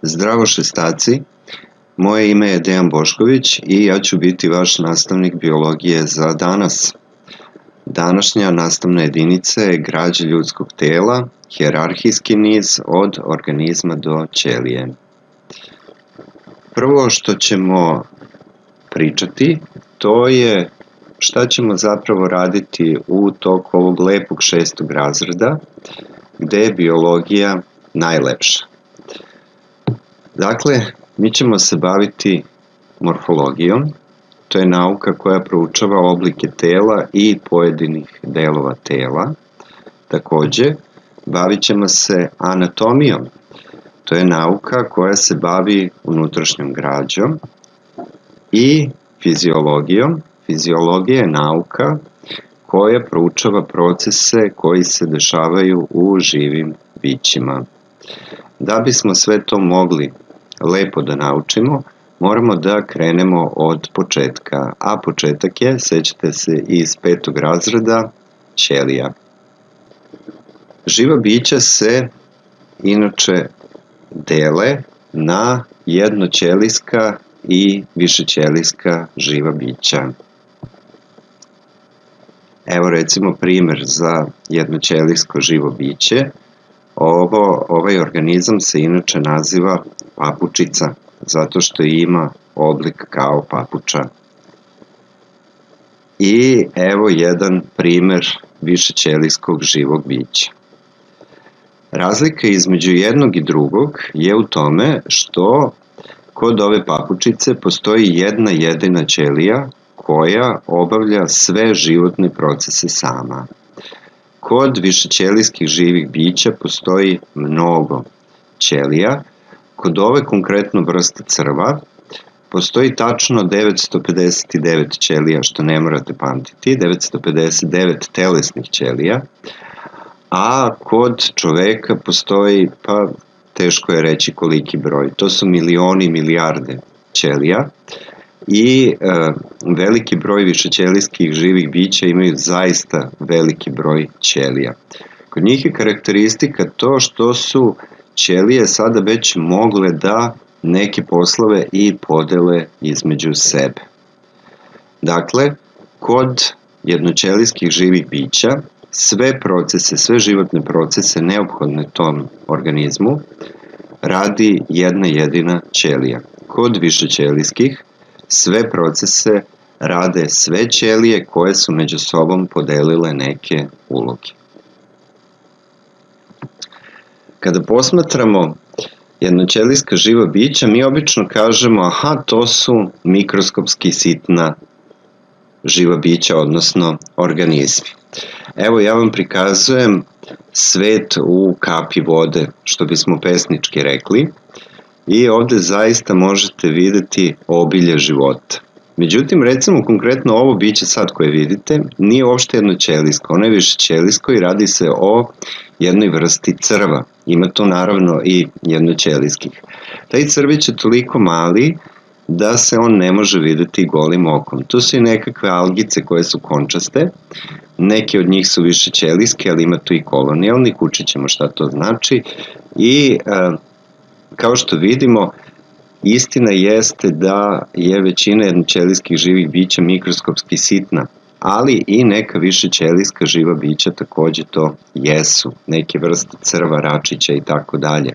Zdravo šestaci, moje ime je Dejan Bošković i ja ću biti vaš nastavnik biologije za danas. Današnja nastavna jedinica je građe ljudskog tela, hijerarhijski niz od organizma do ćelije. Prvo što ćemo pričati, to je šta ćemo zapravo raditi u toku ovog lepog 6. razreda, gde je biologija najlepša. Dakle, mi ćemo se baviti morfologijom, to je nauka koja proučava oblike tela i pojedinih delova tela. Takođe, bavit ćemo se anatomijom, to je nauka koja se bavi unutrašnjom građom, i fiziologijom. Fiziologija je nauka koja proučava procese koji se dešavaju u živim bićima. Da bismo sve to mogli lepo da naučimo, moramo da krenemo od početka, a početak je, sećate se iz 5. razreda, ćelija. Živa bića se inače dele na jednoćelijska i višećelijska živa bića. Evo recimo primer za jednoćelijsko živo biće. Ovaj organizam se inače naziva papučica, zato što ima oblik kao papuča. I evo jedan primer višećelijskog živog bića. Razlika između jednog i drugog je u tome što kod ove papučice postoji jedna jedina ćelija koja obavlja sve životne procese sama. Kod višećelijskih živih bića postoji mnogo ćelija. Kod ove konkretno vrste crva postoji tačno 959 ćelija, što ne morate pamtiti, 959 telesnih ćelija, a kod čoveka postoji, pa teško je reći koliki broj, to su milioni, milijarde ćelija i veliki broj višećelijskih živih bića imaju zaista veliki broj ćelija. Kod njih je karakteristika to što su ćelije sada već mogle da neke poslove i podele između sebe. Dakle, kod jednoćelijskih živih bića sve procese, sve životne procese neophodne tom organizmu radi jedna jedina ćelija. Kod višećelijskih sve procese rade sve ćelije koje su među sobom podelile neke uloge. Kada posmatramo jednoćelijska živa bića, mi obično kažemo, aha, to su mikroskopski sitna živa bića, odnosno organizmi. Evo, ja vam prikazujem svet u kapi vode, što bismo pesnički rekli, i ovde zaista možete videti obilje života. Međutim, recimo konkretno ovo biće sad koje vidite nije uopšte jednoćelijsko, ono je višećelijsko i radi se o jednoj vrsti crva. Ima tu naravno i jednoćelijskih. Taj crvić je toliko mali da se on ne može videti golim okom. Tu su i nekakve algice koje su končaste, neke od njih su višećelijske, ali ima tu i kolonijalnih, učit ćemo šta to znači i kao što vidimo, istina jeste da je većina jednoćelijskih živih bića mikroskopski sitna, ali i neka višećelijska živa bića takođe to jesu, neke vrste crva, račića i tako dalje.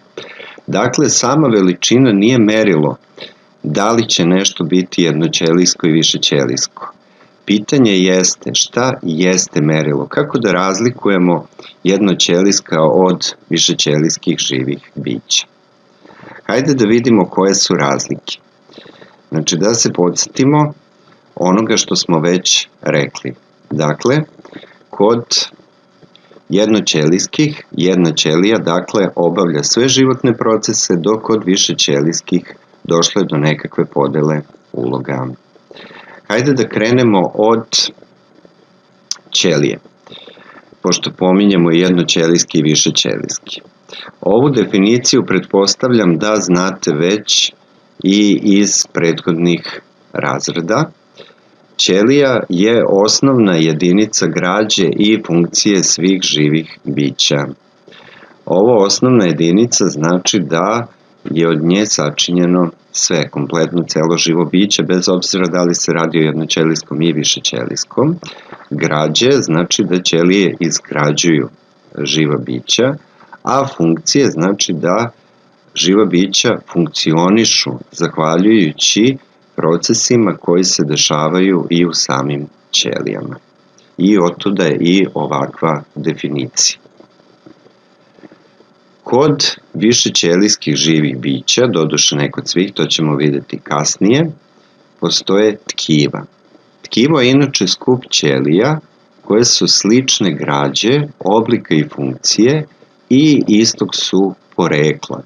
Dakle, sama veličina nije merilo da li će nešto biti jednoćelijsko i višećelijsko. Pitanje jeste šta jeste merilo, kako da razlikujemo jednoćelijska od višećelijskih živih bića. Hajde da vidimo koje su razlike. Znači, da se podsjetimo onoga što smo već rekli. Dakle, kod jednoćelijskih, jedna ćelija, dakle, obavlja sve životne procese, dok kod višećelijskih došlo je do nekakve podele uloga. Hajde da krenemo od ćelije, pošto pominjemo jednoćelijski i višećelijski. Ovu definiciju pretpostavljam da znate već i iz prethodnih razreda. Ćelija je osnovna jedinica građe i funkcije svih živih bića. Ovo osnovna jedinica znači da je od nje sačinjeno sve, kompletno celo živo biće, bez obzira da li se radi o jednoćelijskom i višećelijskom. Građe znači da ćelije izgrađuju živa bića, a funkcije znači da živa bića funkcionišu zahvaljujući procesima koji se dešavaju i u samim ćelijama. I otuda je i ovakva definicija. Kod višećelijskih živih bića, doduše ne kod svih, to ćemo vidjeti kasnije, postoje tkiva. Tkivo je inače skup ćelija koje su slične građe, oblika i funkcije i istog su porekla.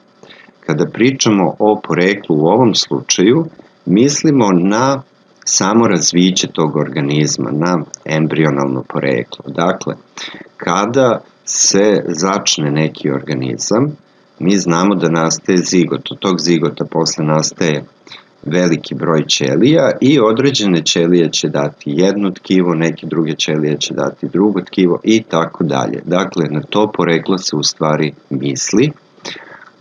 Kada pričamo o poreklu u ovom slučaju, mislimo na samo razviće tog organizma, na embrionalno poreklo. Dakle, kada se začne neki organizam, mi znamo da nastaje zigot. Od tog zigota posle nastaje veliki broj ćelija i određene ćelije će dati jedno tkivo, neke druge ćelije će dati drugo tkivo i tako dalje. Dakle, na to poreklo se u stvari misli,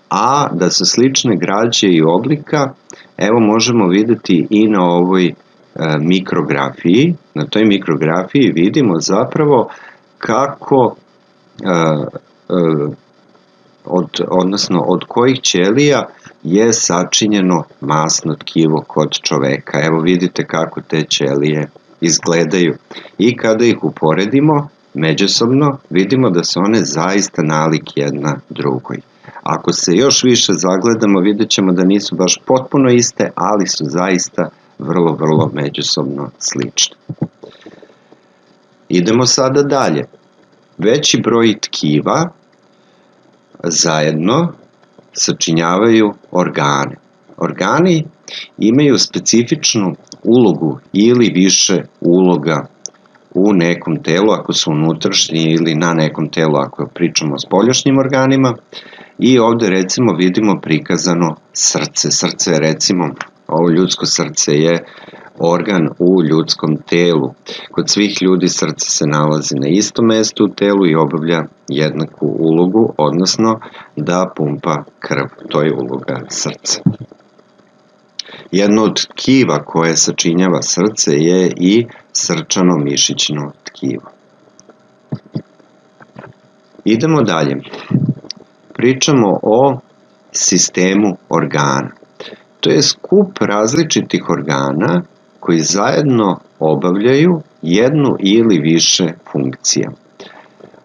a da su slične građe i oblika, evo možemo vidjeti i na ovoj mikrografiji. Na toj mikrografiji vidimo zapravo kako od kojih ćelija je sačinjeno masno tkivo kod čoveka. Evo vidite kako te ćelije izgledaju. I kada ih uporedimo međusobno, vidimo da su one zaista nalik jedna drugoj. Ako se još više zagledamo, vidjet ćemo da nisu baš potpuno iste, ali su zaista vrlo međusobno slične. Idemo sada dalje. Veći broj tkiva zajedno sačinjavaju organe. Organi imaju specifičnu ulogu ili više uloga u nekom telu, ako su unutrašnji, ili na nekom telu ako pričamo o spoljašnjim organima. I ovde recimo vidimo prikazano srce. Srce, recimo, ovo ljudsko srce je organ u ljudskom telu. Kod svih ljudi srce se nalazi na istom mestu u telu i obavlja jednaku ulogu, odnosno da pumpa krv. To je uloga srca. Jedno od tkiva koje sačinjava srce je i srčano-mišićno tkivo. Idemo dalje. Pričamo o sistemu organa. To je skup različitih organa koji zajedno obavljaju jednu ili više funkcija.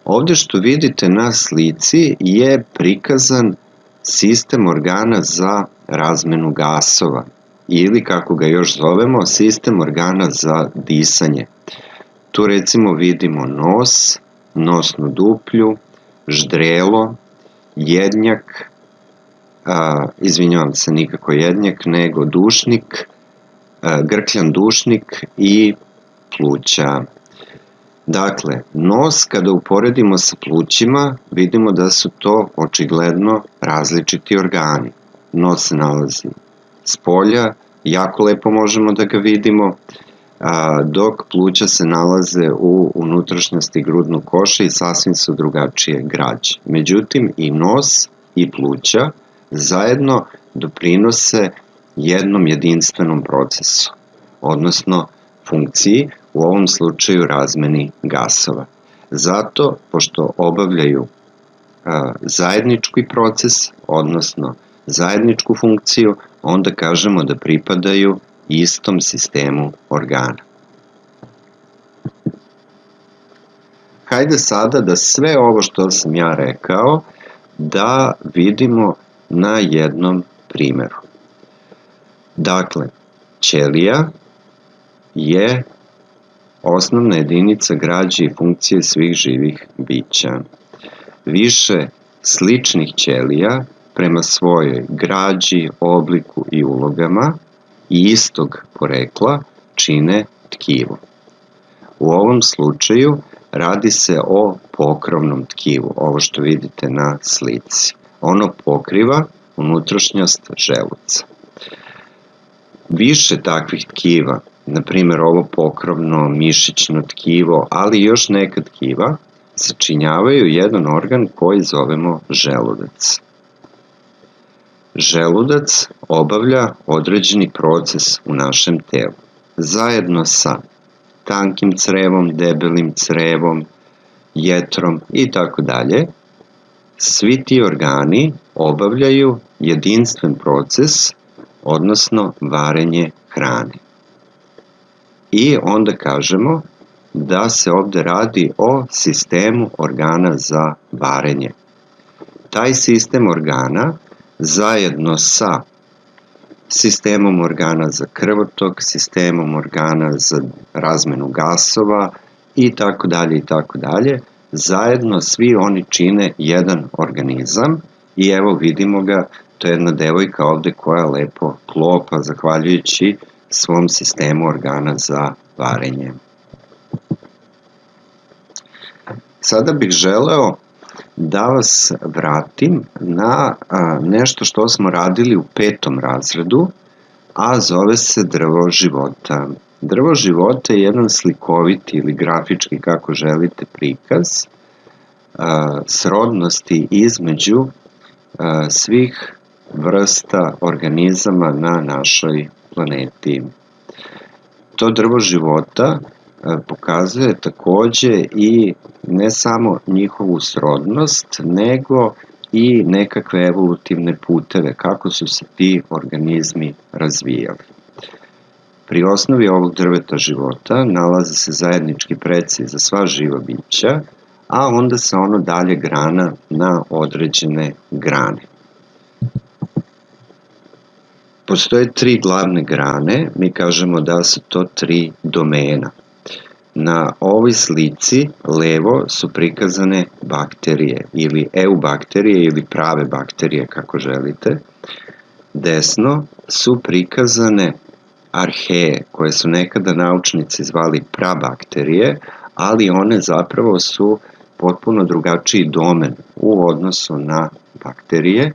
Ovde što vidite na slici je prikazan sistem organa za razmenu gasova ili, kako ga još zovemo, sistem organa za disanje. Tu recimo vidimo nos, nosnu duplju, ždrelo, jednjak, izvinjavam se, nikako jednjak, nego dušnik, grkljan dušnik i pluća. Dakle, nos kada uporedimo sa plućima, vidimo da su to očigledno različiti organi. Nos se nalazi s polja, jako lepo možemo da ga vidimo, dok pluća se nalaze u unutrašnjosti grudnog koša i sasvim su drugačije građe. Međutim, i nos i pluća zajedno doprinose jednom jedinstvenom procesu, odnosno funkciji, u ovom slučaju razmeni gasova. Zato, pošto obavljaju zajednički proces, odnosno zajedničku funkciju, onda kažemo da pripadaju istom sistemu organa. Hajde sada da sve ovo što sam ja rekao da vidimo na jednom primeru. Dakle, ćelija je osnovna jedinica građe i funkcije svih živih bića. Više sličnih ćelija prema svojoj građi, obliku i ulogama i istog porekla čine tkivo. U ovom slučaju radi se o pokrovnom tkivu, ovo što vidite na slici. Ono pokriva unutrašnjost želuca. Više takvih tkiva, na primjer ovo pokrovno mišićno tkivo, ali još neka tkiva, sačinjavaju jedan organ koji zovemo želudac. želudac obavlja određeni proces u našem telu. Zajedno sa tankim crevom, debelim crevom, jetrom i tako dalje, svi ti organi obavljaju jedinstven proces, odnosno varenje hrane. I onda kažemo da se ovde radi o sistemu organa za varenje. Taj sistem organa zajedno sa sistemom organa za krvotok, sistemom organa za razmenu gasova i tako dalje, zajedno svi oni čine jedan organizam i evo vidimo ga, to je jedna devojka ovde koja lepo klopa zahvaljujući svom sistemu organa za varenje. Sada bih želeo da vas vratim na nešto što smo radili u 5. razredu, a zove se drvo života. Drvo života je jedan slikoviti ili grafički, kako želite, prikaz srodnosti između svih vrsta organizama na našoj planeti. To drvo života pokazuje takođe i ne samo njihovu srodnost, nego i nekakve evolutivne puteve, kako su se ti organizmi razvijali. Pri osnovi ovog drveta života nalaze se zajednički preci za sva živa bića, a onda se ono dalje grana na određene grane. Postoje 3 glavne grane, mi kažemo da su to 3 domena. Na ovoj slici levo su prikazane bakterije ili eubakterije ili prave bakterije, kako želite. Desno su prikazane arheje, koje su nekada naučnici zvali prabakterije, ali one zapravo su potpuno drugačiji domen u odnosu na bakterije.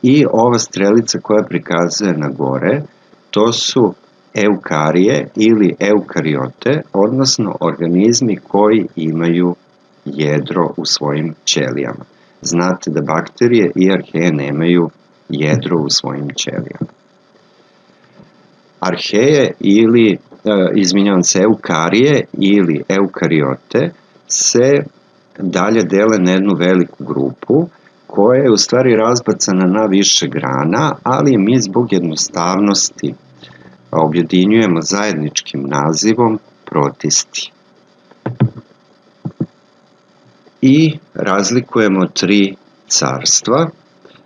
I ova strelica koja prikazuje na gore, to su eukarije ili eukariote, odnosno organizmi koji imaju jedro u svojim ćelijama. Znate da bakterije i arheje nemaju jedro u svojim ćelijama. Arheje ili, eukarije ili eukariote se dalje dele na jednu veliku grupu koja je u stvari razbacana na više grana, ali mi zbog jednostavnosti objedinjujemo zajedničkim nazivom protisti. I razlikujemo 3 carstva.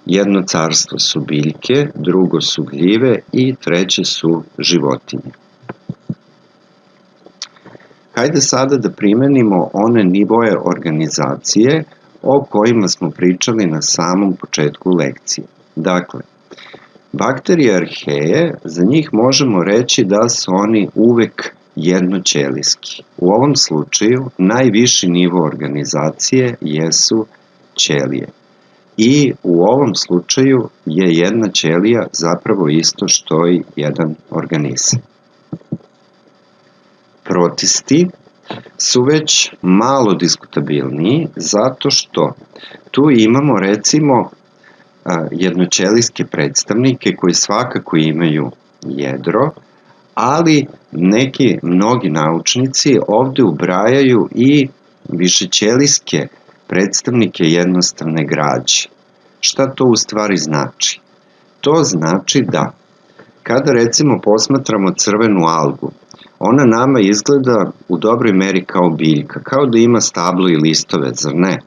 Jedno carstvo su biljke, drugo su gljive i treće su životinje. Hajde sada da primenimo one nivoje organizacije o kojima smo pričali na samom početku lekcije. Dakle, bakterije arheje, za njih možemo reći da su oni uvek jednoćelijski. U ovom slučaju najviši nivo organizacije jesu ćelije. I u ovom slučaju je jedna ćelija zapravo isto što i jedan organizam. Protisti su već malo diskutabilniji zato što tu imamo recimo jednoćelijske predstavnike koji svakako imaju jedro, ali mnogi naučnici ovde ubrajaju i višećelijske predstavnike jednostavne građe. Šta to u stvari znači? To znači da kada recimo posmatramo crvenu algu, ona nama izgleda u dobroj meri kao biljka, kao da ima stablo i listove, zar ne?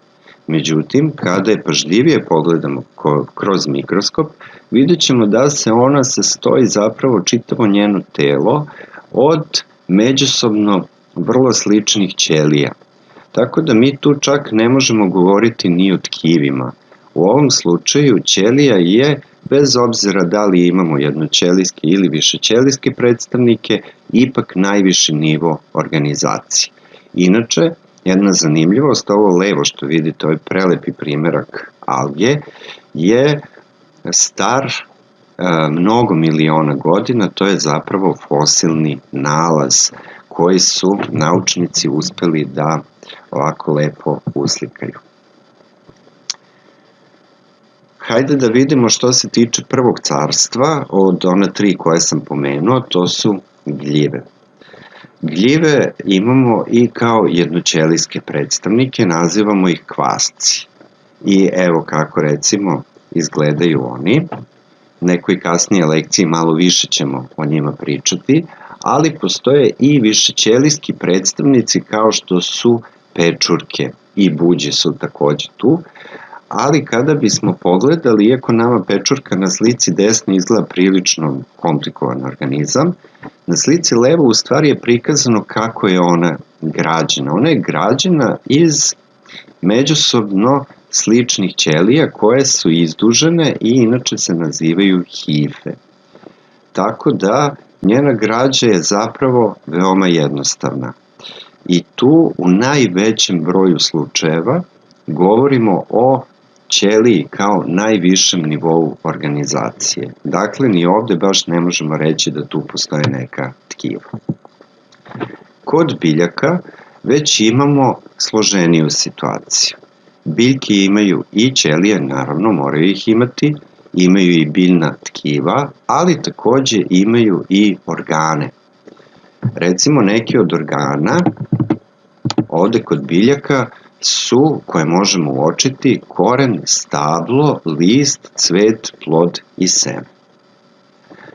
Međutim, kada je pažljivije pogledamo kroz mikroskop, vidjet ćemo da se ona sastoji zapravo čitavo njeno telo od međusobno vrlo sličnih ćelija. Tako da mi tu čak ne možemo govoriti ni o tkivima. U ovom slučaju ćelija je, bez obzira da li imamo jednoćelijske ili višećelijske predstavnike, ipak najviši nivo organizacije. Inače, jedna zanimljivost, ovo levo što vidite, ovaj prelepi primerak alge, je star mnogo miliona godina, to je zapravo fosilni nalaz koji su naučnici uspeli da ovako lepo uslikaju. hajde da vidimo što se tiče prvog carstva, od ona 3 koje sam pomenuo, to su gljive. Gljive imamo i kao jednoćelijske predstavnike, nazivamo ih kvasci. I evo kako recimo izgledaju oni. Nekoj kasnije lekciji malo više ćemo o njima pričati, ali postoje i višećelijski predstavnici kao što su pečurke i buđe su takođe tu, ali kada bismo pogledali, iako nama pečurka na slici desno izgleda prilično komplikovan organizam, na slici levo u stvari je prikazano kako je ona građena. Ona je građena iz međusobno sličnih ćelija koje su izdužene i inače se nazivaju hife. Tako da njena građa je zapravo veoma jednostavna. I tu u najvećem broju slučajeva govorimo o ćeliji kao najvišem nivou organizacije. Dakle, ni ovde baš ne možemo reći da tu postoje neka tkiva. Kod biljaka već imamo složeniju situaciju. Biljke imaju i ćelije, naravno moraju ih imati, imaju i biljna tkiva, ali takođe imaju i organe. Recimo neki od organa ovde kod biljaka su, koje možemo uočiti, koren, stablo, list, cvet, plod i seme.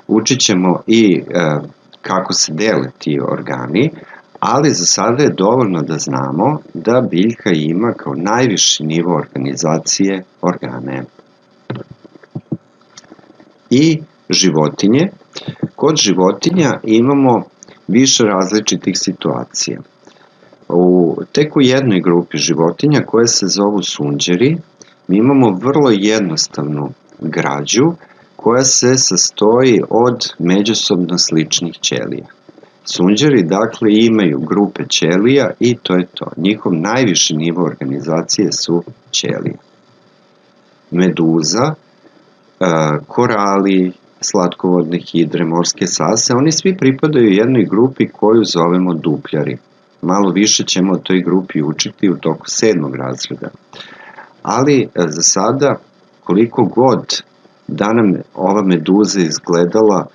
Učit ćemo i kako se dele ti organi, ali za sada je dovoljno da znamo da biljka ima kao najviši nivo organizacije organe. I životinje. Kod životinja imamo više različitih situacija. Tek u jednoj grupi životinja koje se zovu sunđeri, mi imamo vrlo jednostavnu građu koja se sastoji od međusobno sličnih ćelija. Sunđeri dakle imaju grupe ćelija i to je to. Njihov najviši nivo organizacije su ćelije. Meduza, korali, slatkovodne hidre, morske sase, oni svi pripadaju jednoj grupi koju zovemo dupljari. Malo više ćemo o toj grupi učiti u toku 7. razreda. Ali za sada, koliko god da nam ova meduza izgledala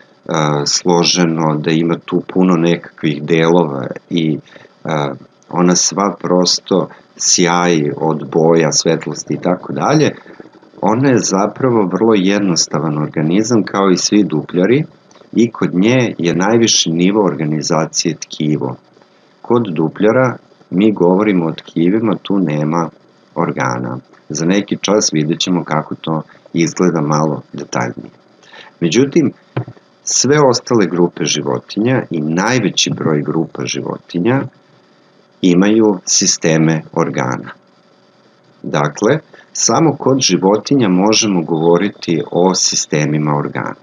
složeno, da ima tu puno nekakvih delova i ona sva prosto sjaji od boja, svetlosti i tako dalje, ona je zapravo vrlo jednostavan organizam kao i svi dupljari i kod nje je najviši nivo organizacije tkivo. Kod dupljara mi govorimo o tkivima, tu nema organa. Za neki čas vidjet ćemo kako to izgleda malo detaljnije. Međutim, sve ostale grupe životinja i najveći broj grupa životinja imaju sisteme organa. Dakle, samo kod životinja možemo govoriti o sistemima organa.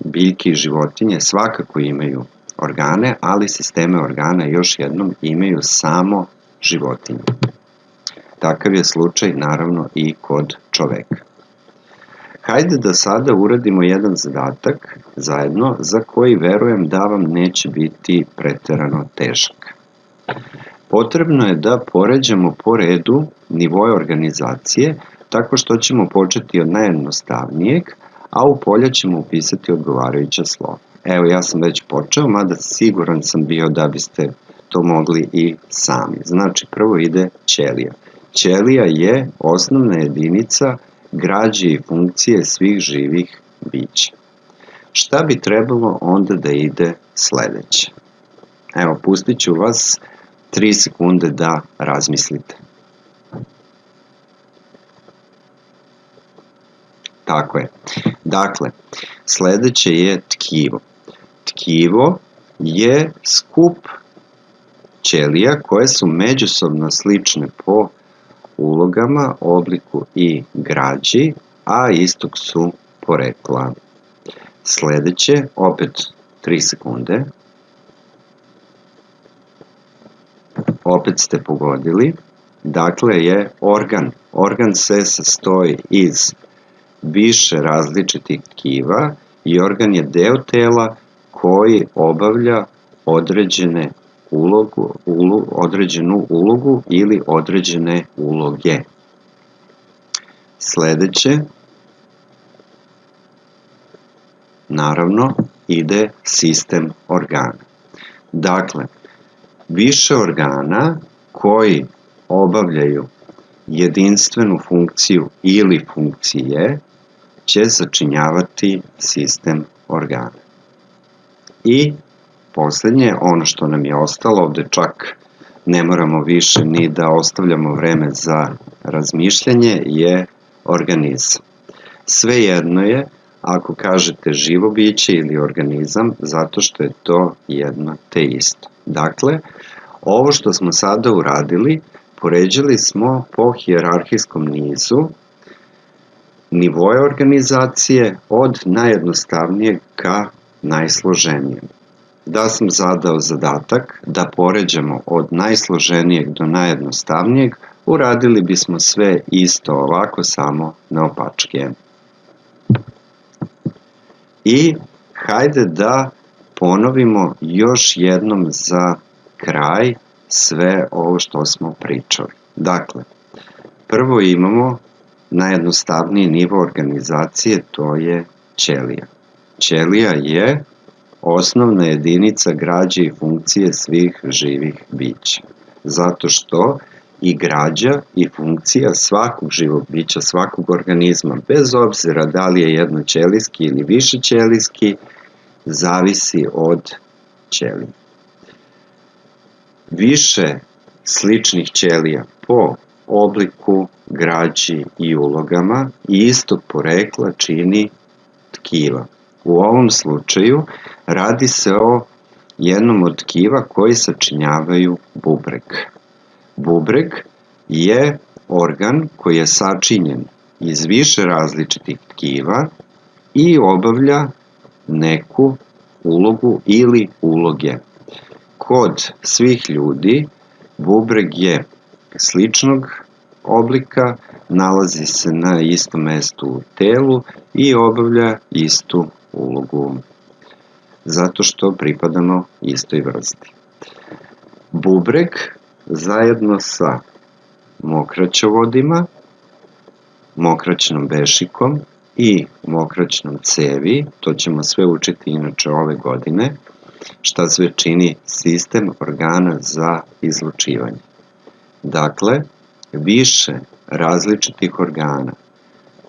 Biljke i životinje svakako imaju organe, ali sisteme organa još jednom imaju samo životinje. Takav je slučaj naravno i kod čoveka. Hajde da sada uradimo jedan zadatak zajedno za koji verujem da vam neće biti preterano težak. Potrebno je da poređamo po redu nivoje organizacije tako što ćemo početi od najjednostavnijeg, a u polja ćemo upisati odgovarajuća slova. Evo, ja sam već počeo, mada siguran sam bio da biste to mogli i sami. Znači, prvo ide ćelija. Ćelija je osnovna jedinica građe i funkcije svih živih bića. Šta bi trebalo onda da ide sledeće? Evo, pustit ću vas 3 sekunde da razmislite. Tako je. Dakle, sledeće je tkivo. Tkivo je skup ćelija koje su međusobno slične po ulogama, obliku i građi, a istog su porekla. Sledeće, opet 3 sekunde. Opet ste pogodili. Dakle je organ. Organ se sastoji iz više različitih tkiva i organ je deo tela koji obavlja određenu ulogu ili određene uloge. Sledeće naravno, ide sistem organa. Dakle, više organa koji obavljaju jedinstvenu funkciju ili funkcije će sačinjavati sistem organa. I poslednje, ono što nam je ostalo, ovde čak ne moramo više ni da ostavljamo vreme za razmišljanje, je organizam. Svejedno je ako kažete živo biće ili organizam, zato što je to jedno te isto. Dakle, ovo što smo sada uradili, poređali smo po hijerarhijskom nizu nivoje organizacije od najjednostavnijeg ka najsloženijem. Da sam zadao zadatak da poređamo od najsloženijeg do najjednostavnijeg, uradili bismo sve isto ovako, samo naopačke. I hajde da ponovimo još jednom za kraj sve ovo što smo pričali. Dakle, prvo imamo najjednostavniji nivo organizacije, to je ćelija. Ćelija je osnovna jedinica građe i funkcije svih živih bića. Zato što i građa i funkcija svakog živog bića, svakog organizma, bez obzira da li je jednoćelijski ili višećelijski, zavisi od ćelije. Više sličnih ćelija po obliku, građi i ulogama i istog porekla čini tkiva. U ovom slučaju radi se o jednom od tkiva koji sačinjavaju bubreg. Bubreg je organ koji je sačinjen iz više različitih tkiva i obavlja neku ulogu ili uloge. Kod svih ljudi bubreg je sličnog oblika, nalazi se na istom mestu u telu i obavlja istu ulogu, zato što pripadamo istoj vrsti. Bubreg zajedno sa mokraćovodima, mokraćnom bešikom i mokraćnom cevi, to ćemo sve učiti inače ove godine, šta sve čini sistem organa za izlučivanje. Dakle, više različitih organa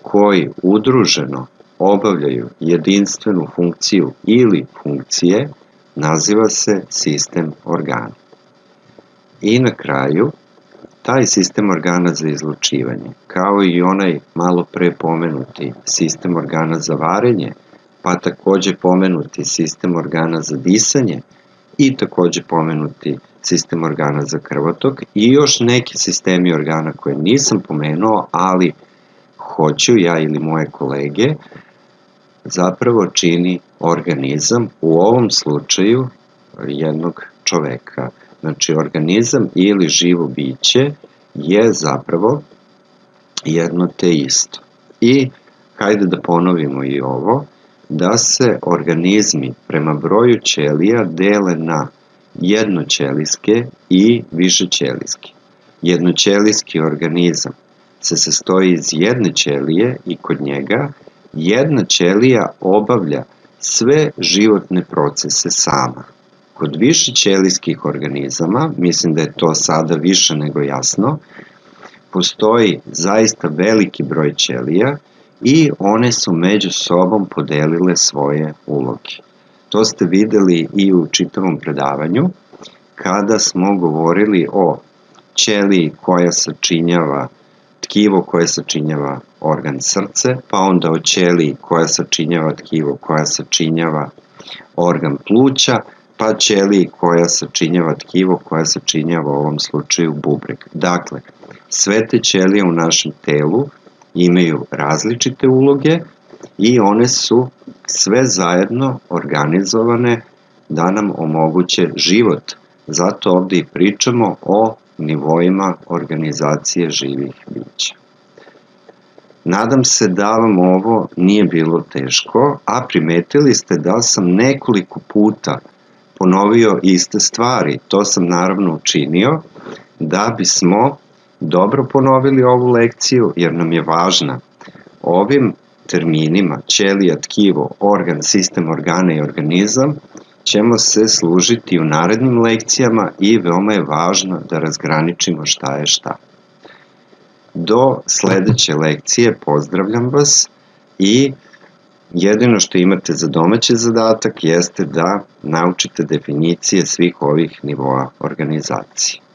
koji udruženo obavljaju jedinstvenu funkciju ili funkcije naziva se sistem organa. I na kraju, taj sistem organa za izlučivanje, kao i onaj malo pre pomenuti sistem organa za varenje, pa takođe pomenuti sistem organa za disanje i takođe pomenuti sistem organa za krvotok i još neki sistemi organa koje nisam pomenuo, ali hoću ja ili moje kolege, zapravo čini organizam, u ovom slučaju jednog čoveka. Znači, organizam ili živo biće je zapravo jedno te isto. I hajde da ponovimo i ovo, da se organizmi prema broju ćelija dele na jednoćelijske i višećelijske. Jednoćelijski organizam se sastoji iz jedne ćelije i kod njega jedna ćelija obavlja sve životne procese sama. Kod višećelijskih organizama, mislim da je to sada više nego jasno, postoji zaista veliki broj ćelija i one su među sobom podelile svoje uloge. To ste videli i u čitavom predavanju, kada smo govorili o ćeliji koja sačinjava tkivo koje sačinjava organ srce, pa onda o ćeliji koja sačinjava tkivo koja sačinjava organ pluća, pa ćeliji koja sačinjava tkivo koja sačinjava u ovom slučaju bubreg. Dakle, sve te ćelije u našem telu imaju različite uloge i one su sve zajedno organizovane da nam omoguće život. Zato ovde i pričamo o nivoima organizacije živih bića. Nadam se da vam ovo nije bilo teško, a primetili ste da sam nekoliko puta ponovio iste stvari. To sam naravno učinio da bismo dobro ponovili ovu lekciju, jer nam je važna. Ovim terminima ćelija, tkivo, organ, sistem organa i organizam ćemo se služiti u narednim lekcijama i veoma je važno da razgraničimo šta je šta. Do sledeće lekcije pozdravljam vas i jedino što imate za domaći zadatak jeste da naučite definicije svih ovih nivoa organizacije.